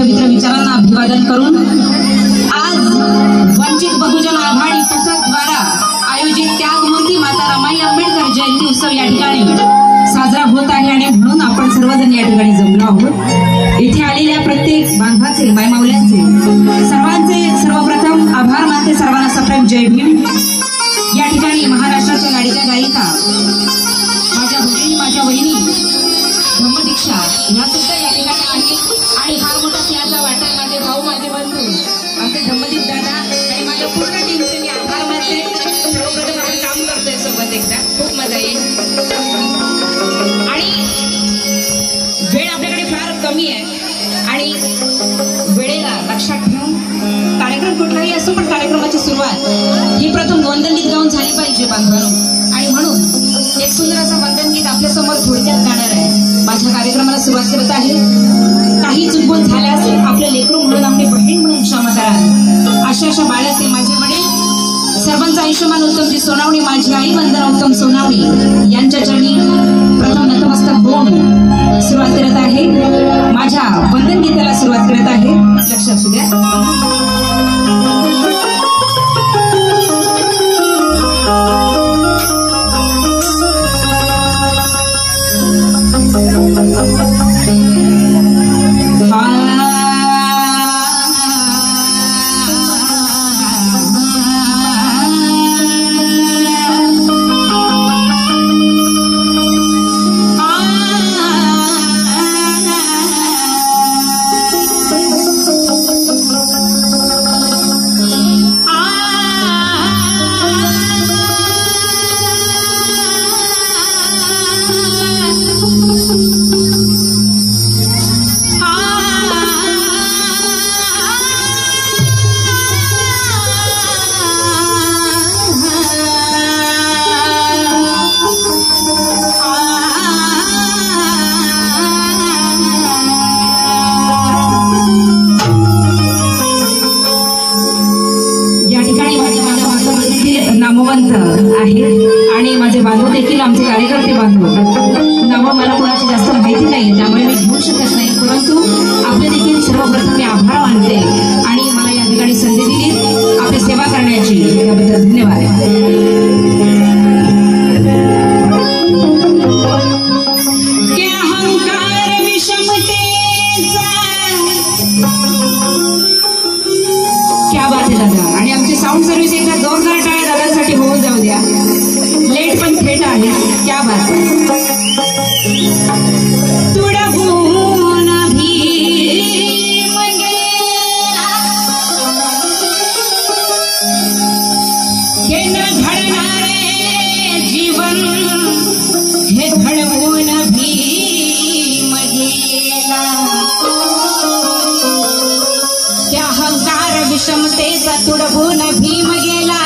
पवित्र विचारांना अभिवादन करून आज वंचित बहुजन आघाडी पुसद द्वारा आयोजित त्यागमूर्ती माता रमाई आंबेडकर जयंती उत्सव या ठिकाणी साजरा होत आहे आणि म्हणून आपण सर्वजण या ठिकाणी जमलो आहोत। इथे आलेल्या प्रत्येक बांधवाचे मायमाऊल्यांचे सर्वांचे सर्वप्रथम आभार मानते। सर्वांना सप्रेम जय भीम। या ठिकाणी महाराष्ट्राच्या लाडक्या गायिका माझ्या भगिनी माझ्या वहिनी धम्मदीक्षा ह्या सुद्धा या ठिकाणी आहेत आणि फार मोठा त्याचा वाटा माझे भाऊ माझे बंधू आमचे धम्मदीप दादा आणि माझ्या पूर्ण टीमचे मी आभार मानते। सर्वप्रथम आपण काम करतोय सोबत एकदा खूप मजा येईल आणि वेळ आपल्याकडे फार कमी आहे आणि वेळेला लक्षात ठेवून कार्यक्रम कुठलाही असो पण कार्यक्रमाची सुरुवात ही प्रथम वंदनगीत गाऊन झाली पाहिजे बांधवांनो आणि म्हणून एक सुंदर असं वंदनगीत आपल्या समोर थोडक्यात गाणार आहे। माझ्या कार्यक्रमाला सुरुवात करत आहे। काही चुकून झाल्यास आपले लेकरू म्हणून आपली बहीण म्हणून क्षमा करा। अशा बाळाचे माझे वडील सर्वांचं आयुष्यमान उत्तमजी सोनावणी माझी आई वंदना उत्तम सोनावणी यांच्या चरणी प्रथम नतमस्तक होऊन सुरुवात करत आहे। माझ्या वंदन गीताला सुरुवात करत आहे। लक्ष असू द्या। नामवंत आहे आणि माझे बांधव देखील आमचे कार्यकर्ते बांधव नाव मला कोणाची जास्त माहिती नाही त्यामुळे मी घेऊ शकत नाही परंतु आपले देखील सर्वप्रथम मी आभार मानते आणि मला या ठिकाणी संधी दिली आपली सेवा करण्याची त्याबद्दल धन्यवाद। क्या बात आहे दादा आणि आमची साऊंड सर्व्हिस एकदा जोरदार टाळ्या दादासाठी होऊन जाऊ द्या। लेट पण थेट आहे। क्या बात आहे। विषमतेचा तुडवून भीम गेला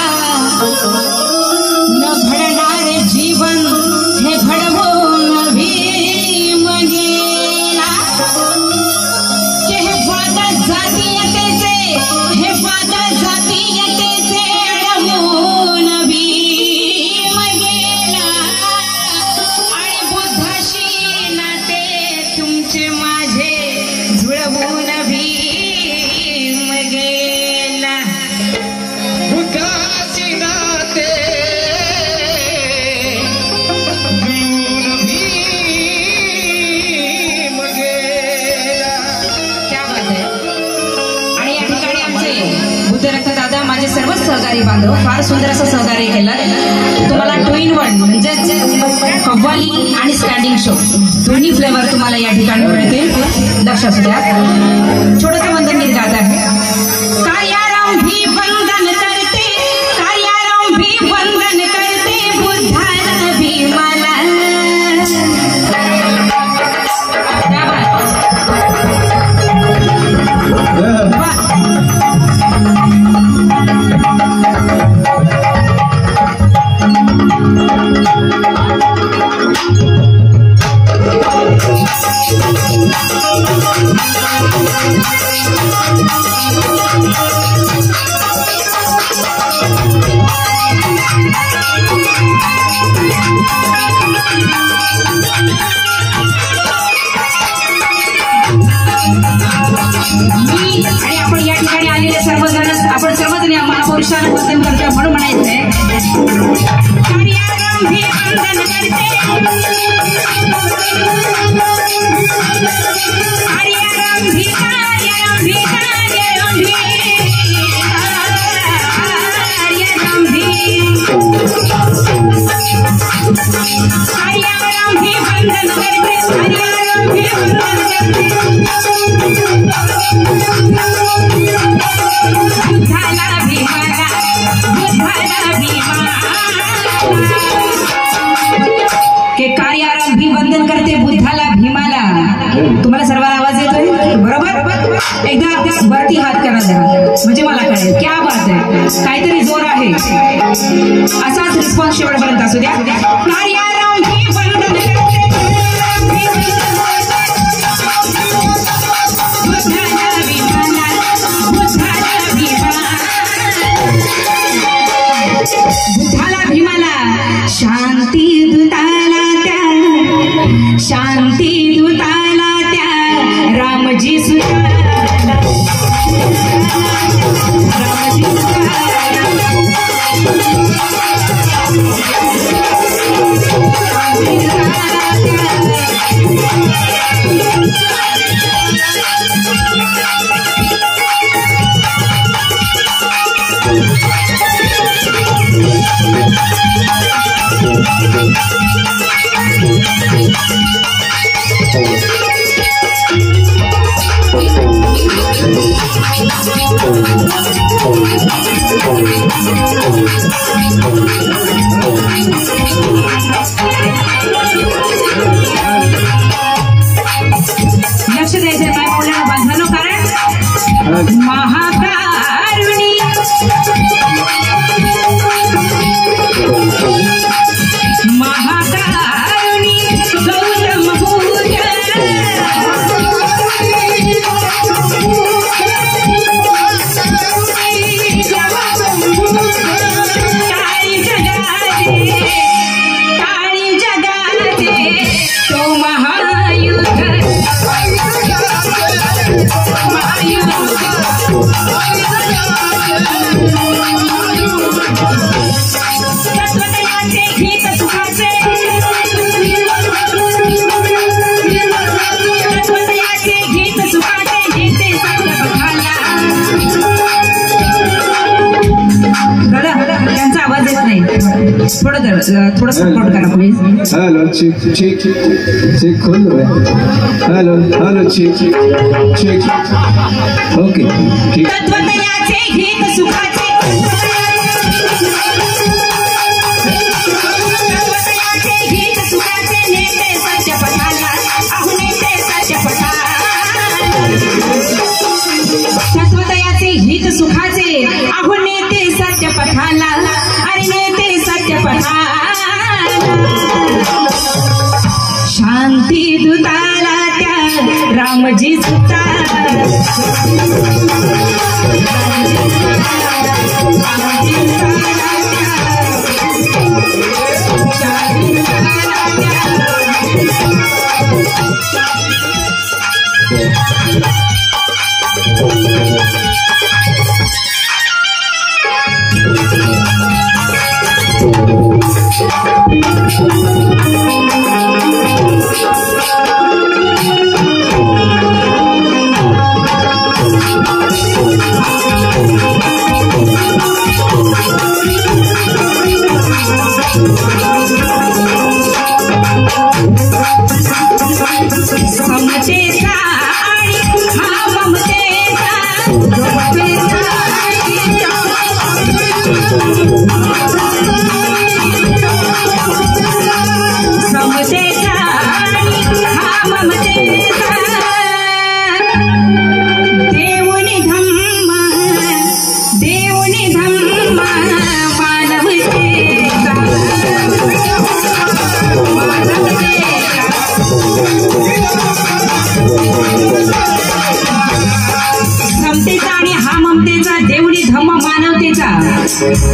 न घडणारे जीवन हे घडवून भीम गेला। हे वाद जातीयतेचे हे वाद जातीयतेचे अडवून भीम गेला आणि बुद्धाशी नाते तुमचे माझे जुळवून भीम गेला। बुद्धाची नाते जुळवून भीम गेला। क्या बात आहे। आणि या ठिकाणी आमचे बुद्धरत्न दादा माझे सर्वच सहकारी बांधव फार सुंदर असं सहकार्य केलं। तुम्हाला 2 in 1 म्हणजे कव्वाली आणि स्टँडिंग शो दोन्ही फ्लेवर तुम्हाला या ठिकाणी मिळतील। लक्ष असू द्या। छोटंसं वंदन गीत गात आहे। कायाराम भी वंदन करते कायाराम भी वंदन करते बुद्धाला भीमाला। क्या बात। पुरुषाला वंदन करते म्हणून म्हणायचंय कार्यारंभी वंदन करते कार्यारंभी कार्यारंभी कार्यारंभी कार्यारंभी वंदन करते कार्यारंभी वंदन करते बुद्धाला भीमाला के कार्यारंभी वंदन करते बुद्धाला भीमाला. तुम्हाला सर्वांना आवाज येतोय बरोबर. एकदा वरती हात करा जरा म्हणजे मला कळेल. क्या बात आहे, काहीतरी जोर आहे. असाच रिस्पॉन्स शेवटपर्यंत असू द्या. कार्यारंभी वंदन करते बुद्धाला भीमाला बुद्धाला भीमाला शांती दूताला त्या शांती दूताला त्या रामजी सुताला रामजी लक्ष द्यायचंय काय बोलणार बांधवांनो, कारण महाकारुणी महाकारुणी गौतम भूज काळी जगाते तो महायुद्ध तत्वदयाचे गीत सुखाचे तत्वदयाचे गीत सुखाचे जेते सत्य बघायला. दादा त्यांचा आवाज येत नाही, थोडं सपोर्ट करा please. Hello check check check खोल लो. Hello hello check check okay ठीक. तत्वदयाचे गीत सुखाचे तत्वदयाचे गीत सुखाचे नेते सत्य पठाला अहो नेते सत्य पठाला. तत्वदयाचे गीत सुखाचे अहो नेते सत्य पठाला अरे नेते सत्य पठाला. शांती दूताला त्या रामजी सुताला समतेचा आणि हा ममतेचा समतेचा आणि हा ममतेचा देऊनी धम्म मानवतेचा समतेचा आणि हा ममतेचा देवडी धम्म मानवतेचा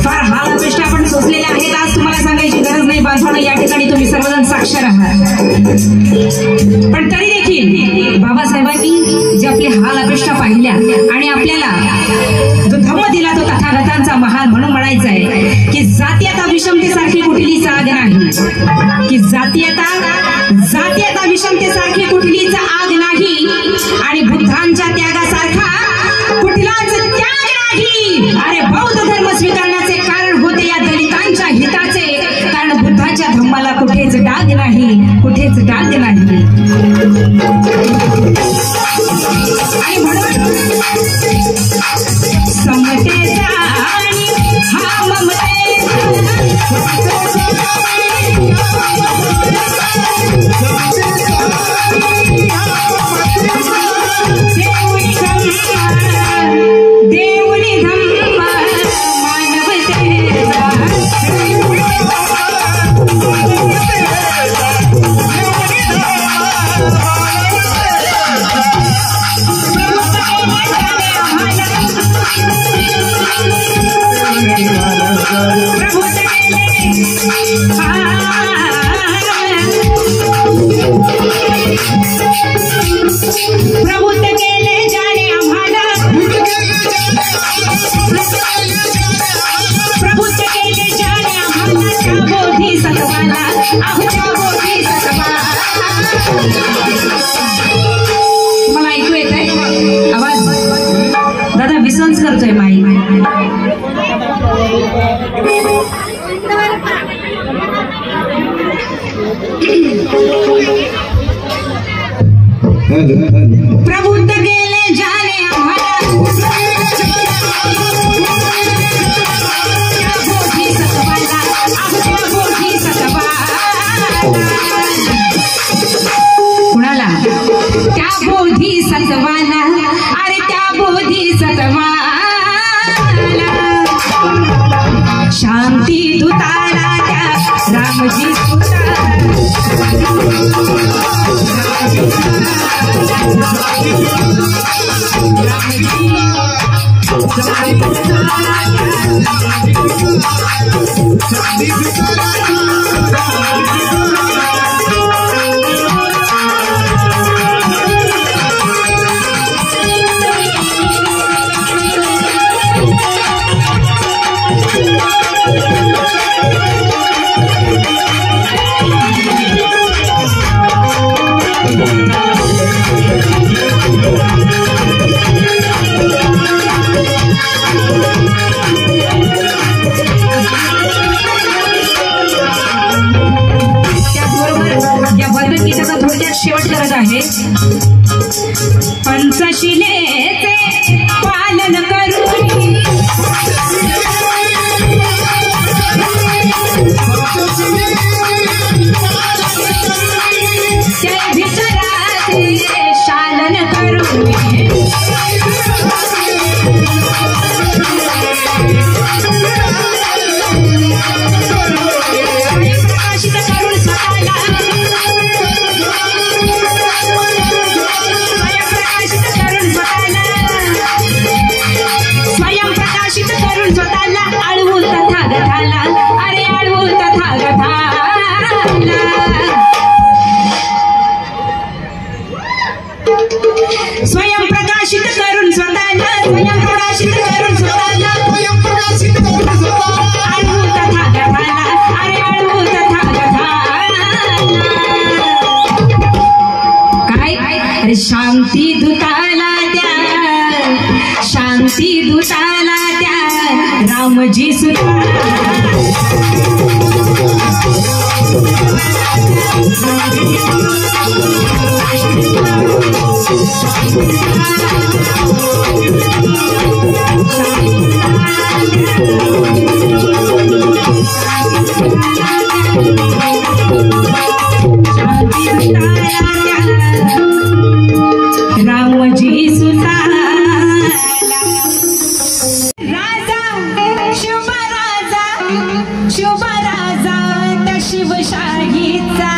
फार हाल अपेष्ट आपण सोसलेले आहेत. आज तुम्हाला सांगायची गरज नाही बांधवांनो, या ठिकाणी तुम्ही सर्वजण साक्षर आहात. पण तरी देखील बाबासाहेबांनी जे आपले हाल अपेष्टा पाहिल्या आणि आपल्याला जो धम्म दिला तो तथागतांचा महा नाही की जातीयता विषमतेसारखी कुठलीच आग नाही आणि बुद्धांच्या त्यागासारखा कुठलाच त्याग नाही. अरे बौद्ध धर्म स्वीकारण्याचे कारण होते या दलितांच्या हिताचे, कारण बुद्धाच्या धम्माला कुठेच डाग नाही, कुठेच डाग नाही. आणि म्हणून समतेचा आणि हा ममतेचा देऊनी धम्म मानवतेचा प्रभुत्व केले जाणे आम्हाला, प्रभुत्व केले जाणे आम्हाला त्या बोधी सत्वाला, आमच्या बोधी सत्वाला. तुम्हाला ऐकू येत आहे आवाज? दादा विसंस करतोय माई. प्रबुद्ध गेले जाणे आम्हाला बोधी सत्वाला, आमच्या बोधी सत्वा. कुणाला? त्या बोधी सत्वाला. अरे त्या बोधी सत्वाला शांती दुताला त्या रामजी शेवट करत आहे. पंचशिलेचे पालन करून त्या भितराचे शालन करून प्रकाशित करून स्वतःला स्वयं प्रकाशित करून स्वतःला अळवून तथागताला. अरे अळवून तथागताला स्वयं प्रकाशित करून स्वतःला, स्वयं प्रकाशित करून स्वतःला अळवून तथागताला. अरे अळवून तथागताला. काय? अरे शांती दूताला द्या, शांती दूताला द्या रामजी सुता. रामजी सुता. शुभ राजा त्या शिवशाहीचा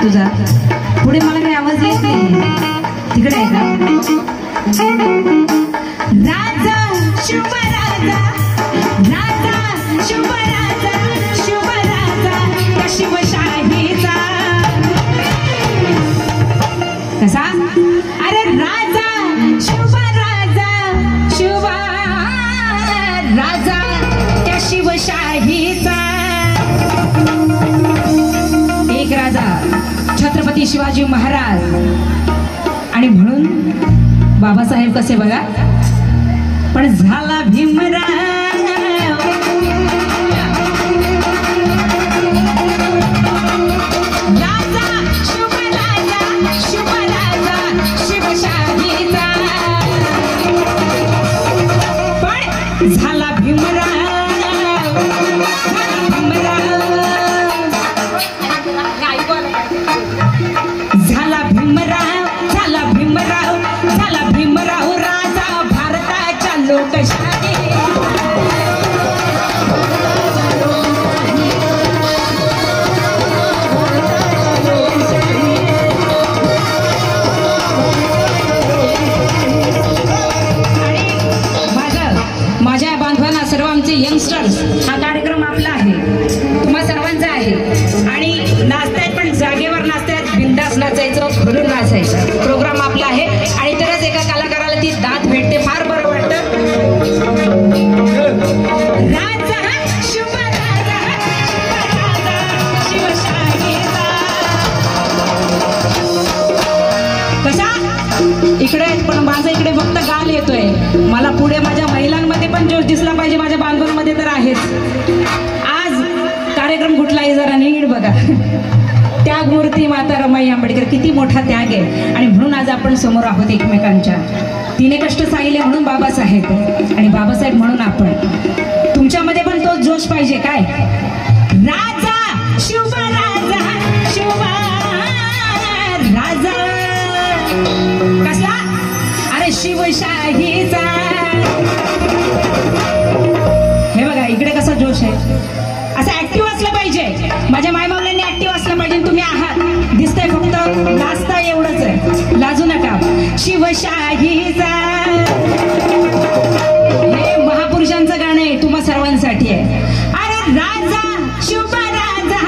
तुझा पुढे मला काही आवाज येत नाही तिकडे आहे का राजा शुभ राजा राजा शुभ राजा शुभ राजा त्या शिवशाहीचा कसा अरे राजा शुभ राजा शुभ राजा त्या शिवशाहीचा एक राजा छत्रपती शिवाजी महाराज आणि म्हणून बाबासाहेब कसे बघा पण झाला भीमराव राजा शुभ राजा शुभ राजा शिवशाहीचा पण झाला भीमराव झाला भीमराव झाला भीमराव झाला भीमराव राजा भारताच्या लोकशाही माझ्या बांधवांना सर्व आमचे यंगस्टर्स हा कार्यक्रम आपला आहे तुम्हा सर्वांचा आहे आणि नाचतायत पण जागेवर नाचतायत बिंदास नाचायचं भरून नाचायचं प्रोग्राम आपला आहे आणि तरच एका कलाकाराला ती दात भेटते फार बरं वाटतं राजा शुभ राजा शिवशाहीचा कसा इकडे पण माझं इकडे फक्त गाल येतोय मला पुढे माझ्या महिलांमध्ये पण जोश दिसला पाहिजे माझ्या बांधवांमध्ये तर आहेच आज कार्यक्रम कुठलाही जरा नीट बघा त्यागमूर्ती माता रमाई आंबेडकर किती मोठा त्याग आहे आणि म्हणून आज आपण समोर आहोत एकमेकांच्या तिने कष्ट सांगितले म्हणून बाबासाहेब आणि बाबासाहेब म्हणून आपण तुमच्यामध्ये पण तोच जोश पाहिजे काय राजा शुभ राजा शुभ राजा कसला अरे शिवशाहीचा हे बघा इकडे कसा जोश आहे असं ऍक्टिव्ह असलं पाहिजे माझ्या मायमावल्यांनी ऍक्टिव्ह असलं पाहिजे तुम्ही आहात दिसतंय फक्त लाजता एवढंच आहे लाजू नका शिवशाहीचा हे महापुरुषांचं गाणं आहे तुम्हा सर्वांसाठी आहे अरे राजा शुभ राजा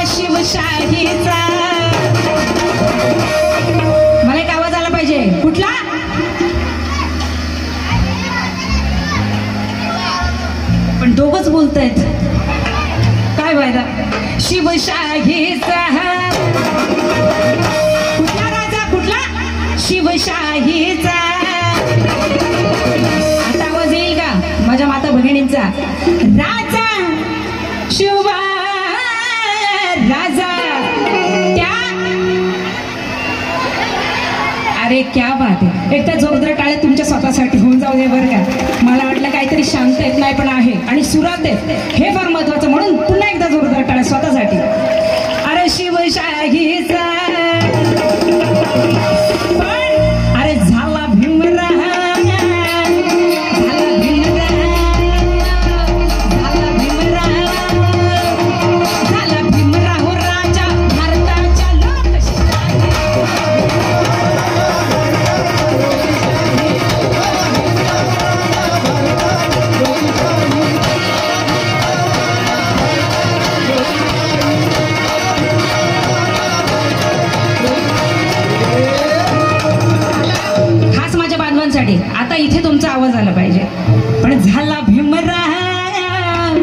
शिवशाहीचा मला एक आवाज आला पाहिजे कुठला पण दोघंच बोलतायत काय फायदा शिवशाहीचा कुठला राजा कुठला शिवशाहीचा आता आवाज येईल का माझ्या माता भगिनींचा राजा शुभ राजा त्या अरे क्या बात आहे एकदा जोरदार टाळ्या तुमच्या स्वतःसाठी होऊन जाऊ दे बरं का मला वाटलं काहीतरी शांत येत नाही पण आहे आणि सुरात आहेत हे फार महत्वाचं म्हणून पुन्हा एकदा जोरदार टाळ्या स्वतःसाठी अरे शिवशाहीचा पण अरे झाला भीमराव आता इथे तुमचा आवाज आला पाहिजे पण झाला भीमराव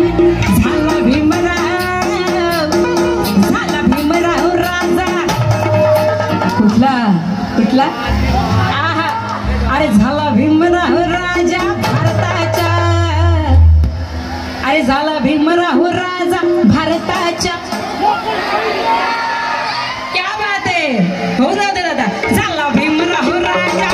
झाला भीमराव झाला भीमराव राजा कुठला कुठला आहा अरे झाला भीमराव राजा भारताच्या अरे झाला भीमराव राजा भारताच्या क्या बात आहे हो जाऊ दे दादा झाला भीमराव राजा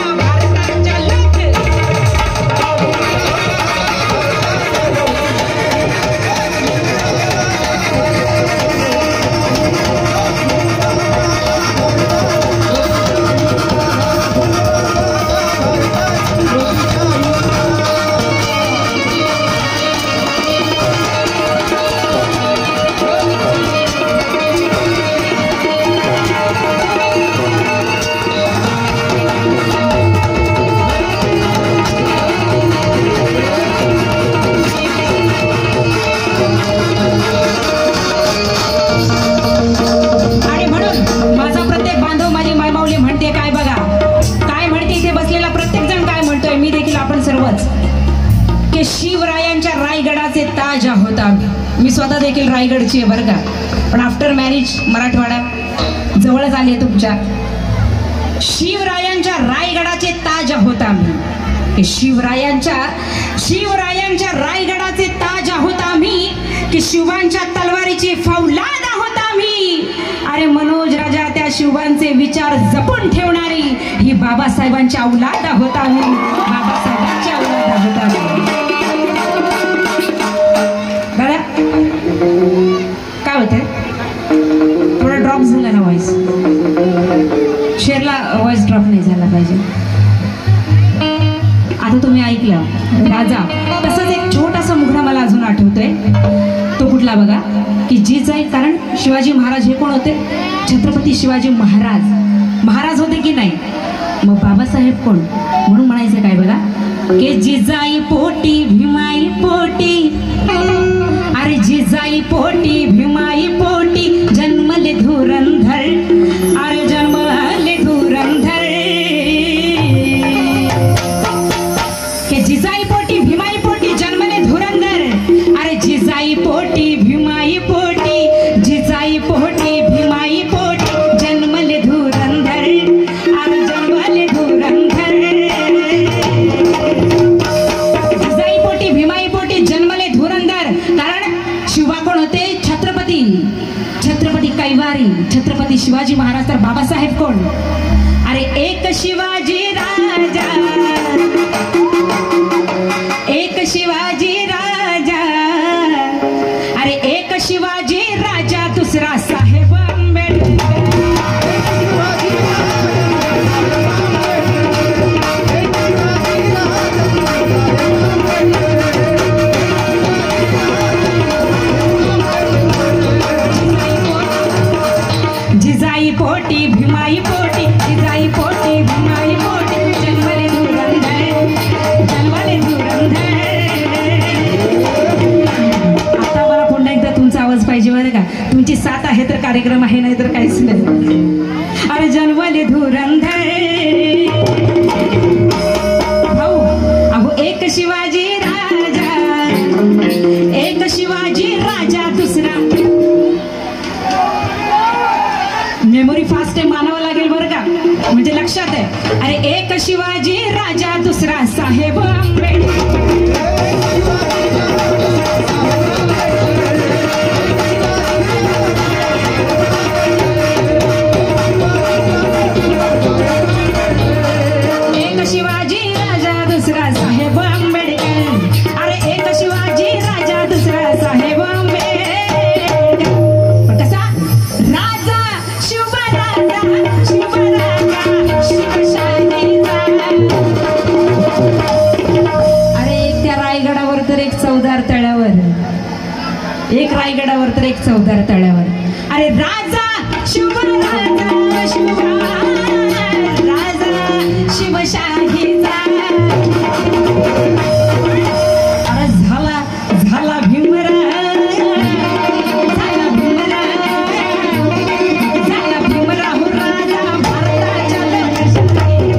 की शिवरायांच्या रायगडाचे ताज आहोत आम्ही. मी स्वतः देखील रायगडची आहे बरं का, पण आफ्टर मॅरेज मराठवाडा जवळच आले तुमच्या. शिवरायांच्या रायगडाचे ताज आहोत आम्ही, की शिवरायांच्या रायगडाचे ताज आहोत आम्ही, की शिवांच्या तलवारीची फौलाद आहोत आम्ही. अरे मनोज राजा त्या शिवांचे विचार जपून ठेवणारी ही बाबासाहेबांच्या औलाद आहोत आम्ही, बाबासाहेबांच्या औलाद आहोत आम्ही. बघा काय होतंय, थोडा ड्रॉप झाला ना व्हॉइस, शेरला व्हॉइस ड्रॉप नाही झाला पाहिजे. आता तुम्ही ऐकलं राजा. तसंच एक छोटासा मुखडा मला अजून आठवतोय, तो कुठला बघा, की जिजाई. कारण शिवाजी महाराज हे कोण होते, छत्रपती शिवाजी महाराज होते की नाही, मग बाबासाहेब कोण, म्हणून म्हणायचं काय बघा, की जिजाई पोटी भीमाई पोटी, अरे जिजाई पोटी भीमाई पोटी जन्मले धुरंधर, अरे जन्मले धुरंधर. के जिजाई पोटी भीमाई पोटी जन्मले धुरंधर, अरे जिजाई पोटी भीमाई पोटी, जिजाई पोटी भीमाई पोटी जन्मले धुरंधर, अरे जन्मले धुरंधर. जिजाई पोटी भीमाई पोटी जन्मले धुरंधर. कारण शिवा कोण होते, छत्रपती कैवारी, छत्रपती शिवाजी महाराज. तर बाबासाहेब कोण, अरे एक शिवाजी राजा, एक शिवाजी राजा, अरे एक शिवाजी राजा, दुसरा साहेब आंबेडकर. जिजाई पोटी भीमाई पोटी, जिजाई पोटी भीमाई पोटी जन्मले धुरंधर, जन्मले धुरंधर. आता मला पुन्हा एकदा तुमचा आवाज पाहिजे बरं का, तुमची साथ आहे तर कार्यक्रम आहे, नाही तर काहीच नाही. अरे जन्मले धुरंधर. भाऊ अहो एक शिवाजी राजा, एक शिवाजी राजा, दुसरा. मेमोरी फास्ट आहे, मानावं लागेल बरं का, म्हणजे लक्षात आहे. अरे एक शिवाजी राजा, दुसरा साहेब आंबेडकर. एक शिवाजी राजा, दुसरा साहेब आंबेडकर. अरे एक शिवाजी राजा, दुसरा साहेब आंबेडकर. कसा राजा शिवराजा, शिवराजा शिवशाहीचा. अरे एक त्या रायगडावर तर एक चौदार तळ्यावर, एक रायगडावर तर एक चौदार तळ्यावर. अरे राजा शिवराजा, राजा शिवशाहीचा. अरे झाला भीमराव, झाला भीमराव राजा भारताच्या लोकशाही.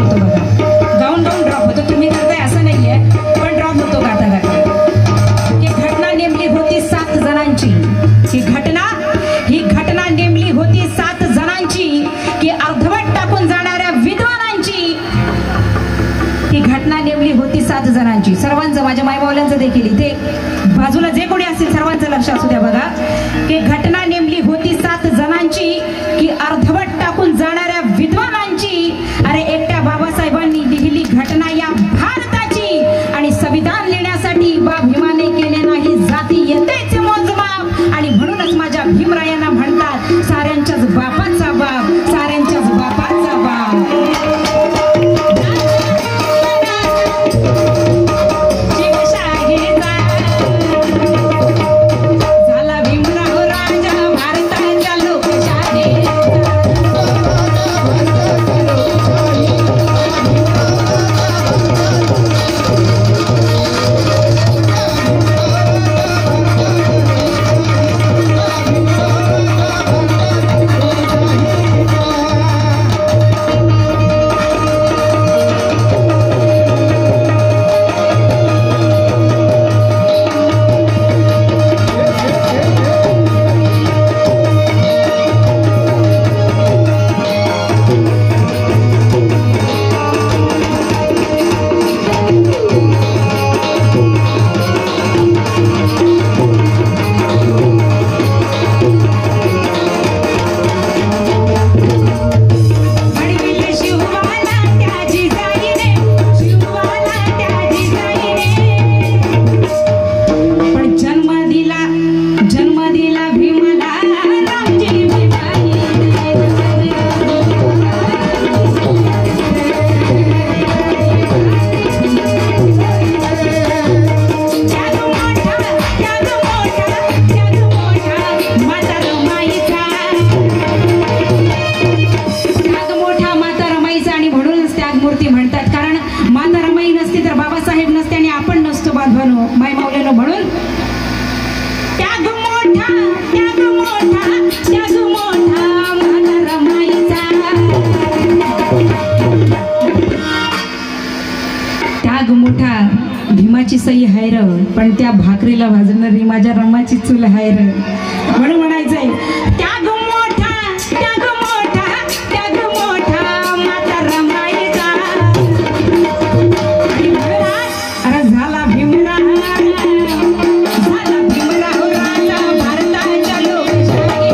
होतो बघा, गाऊन गाऊन ड्रॉप होतो. तुम्ही करताय असं नाहीये, पण ड्रॉप होतो गाता गाता. ही घटना नेमली होती 7 जणांची. ही घटना नेमली होती 7 जणांची, की अर्धवट टाकून जाणाऱ्या विद्वानांची. ही घटना नेमली होती 7 जणांची. सर्वांचं, माझ्या मायबावल्यांचं देखील इथे बाजूला जे कोणी असतील सर्वांचं लक्ष असू द्या बघा, की घटना नेमली होती 7 जणांची, की अर्धवट टाकून जाणाऱ्या विद्वानांची. अरे एकट्या बाबासाहेबांनी लिहिली घटना या भारताची, आणि संविधान लिहिण्यासाठी बा भीमाने केले नाही जातीयतेचे मोजमाप. आणि म्हणूनच माझ्या भीमरायांना म्हणतात साऱ्यांच्याच बापाचा बाप, साऱ्यांच्याच बापाचा बाप. झाला भीमराव राजा भारताच्या लोकशाहीचा. भीमाची सई हाय र, पण त्या भाकरीला भाजणारी माझ्या रमाची चूल हाय र. म्हणून म्हणायचंय त्याग मोठा, त्याग मोठा, त्याग मोठा माता रमाईचा. अरे झाला भीमराव, झाला भीमराव राजा भारताच्या लोकशाही.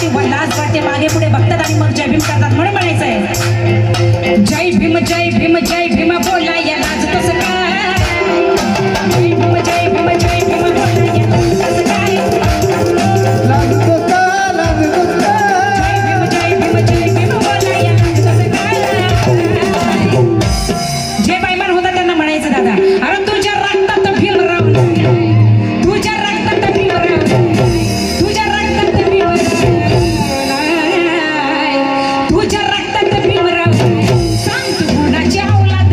वाटते वल्लास वाटते मागे पुढे बघतात आणि मग जय भीम करतात म्हणून म्हणायचंय जय भीम जय भीम जय भीम बोला या लाज कसं काय जय भीम जय भीम जय भीम बोला या लाज कसं काय जय भीम जय भीम बोला या लाज कसं काय जे बाईमान होता त्यांना म्हणायचं दादा अरे तुझ्या रक्तात भीमराव तुझ्या रक्तात भीमराव तुझ्या रक्तात भीमराव तुझ्या रक्तात भीमराव सांग तू कोणाची औलाद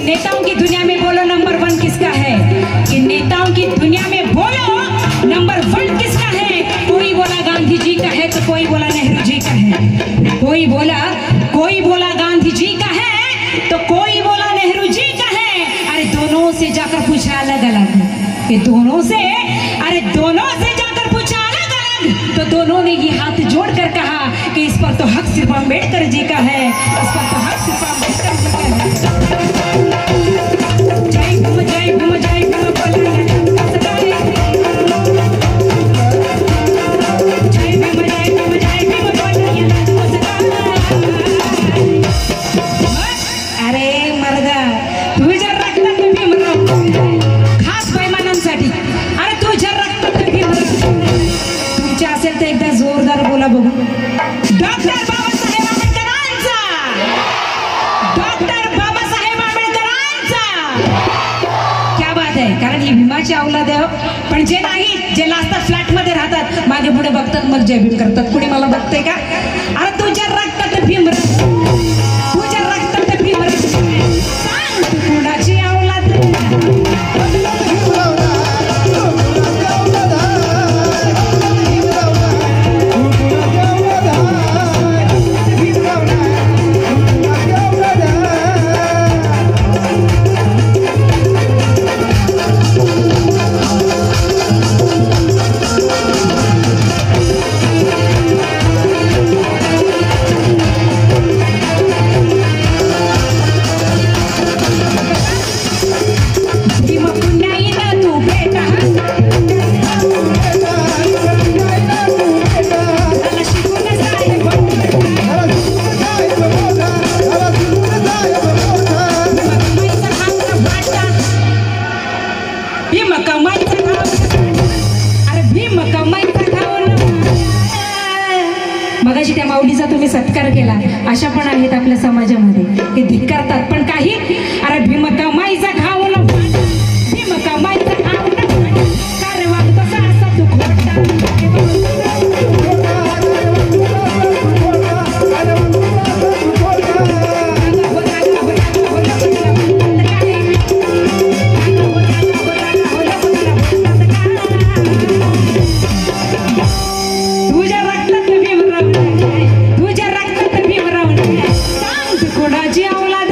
नेताओं की दुनिया में बोलो नंबर 1 किसका है कि नेताओं की दुनिया में बोलो नंबर 1 किसका है कोई बोला गांधी जी का है तो कोई बोला नेहरू जी का है कोई बोला गांधी जी का है तो कोई बोला नेहरू जी का है अरे दोनों से जाकर पूछा अलग अलग ये दोनों से जाकर पूछा अलग अलग तो दोनों ने ये हाथ जोड़कर कहा कि इस पर तो हक सिर्फ अम्बेडकर जी का है इस पर तो हक सिर्फ अम्बेडकर जी का है जय भीम जय भीम जय भीम बोला जय भीम जय भीम जय भीम बोला अरे मर्दा तुझ्या रक्तात भीमराव खास बैमानांसाठी अरे तुझ्या रक्तात भीमराव तुमच्या असेल तर एकदा जोरदार बोला बघू डॉक्टर बाबासाहेब आंबेडकरांचा डॉक्टर बाबासाहेब आंबेडकरांचा क्या बात आहे कारण ही भीमाची औलाद आहे पण जे नाही जे लाजतात फ्लॅट मध्ये राहतात मागे पुढे बघतात मग जय भीम करतात कुणी मला बघतंय का अरे तुझ्या रक्तात भीमराव तुझ्या रक्तात भीमराव सांग तू कुणाची औलाद मगाशी त्या माऊलीचा तुम्ही सत्कार केला अशा पण आहेत आपल्या समाजामध्ये हे धिक्कारतात पण काही अरे भीम कमाईचा खाऊ न भीम कमाईचा खाऊ न कार्य वागतो असा तू तुझ्या रक्तात भीमराव सांग कोणाची औलाद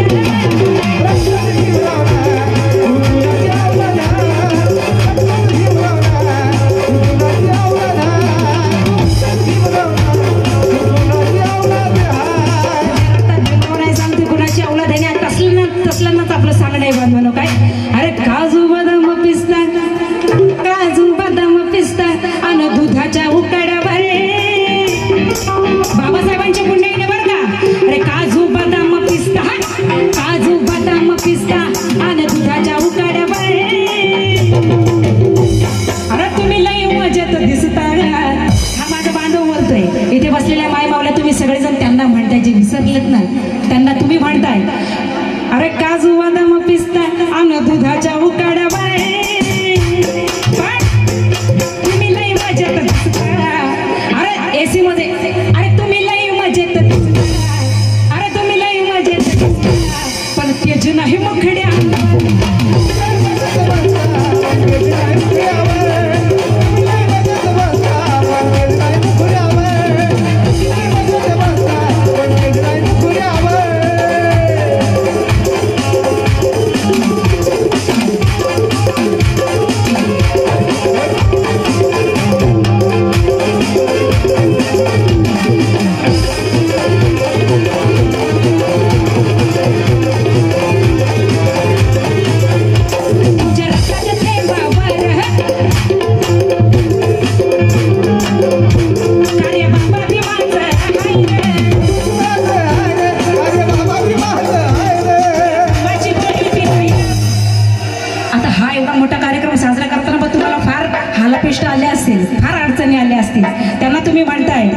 एवढा मोठा कार्यक्रम साजरा करताना पण तुम्हाला फार हालापेष्ट आले असतील, फार अडचणी आल्या असतील. त्यांना तुम्ही म्हणताय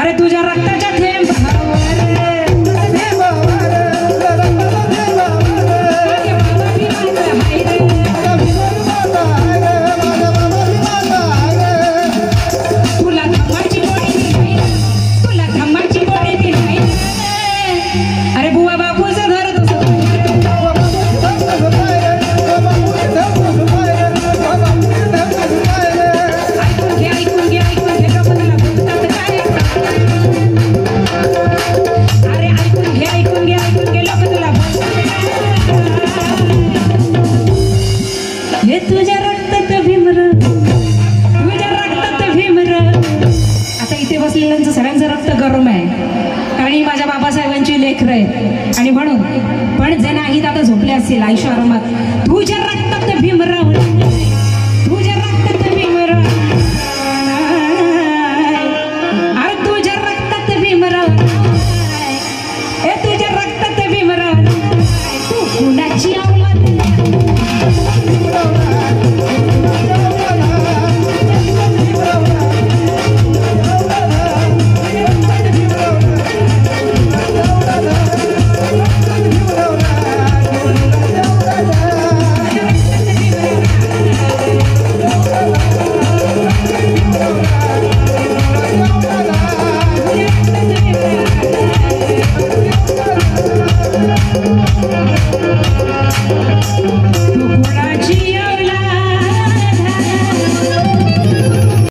अरे तुझ्या रक्ताच्या सगळ्यांचं रक्त गरम आहे, कारण ही माझ्या बाबासाहेबांची लेकरं आहे. आणि म्हणून पण जे नाहीत आता झोपले असतील आयुष्य आरामात, तुझ्या रक्त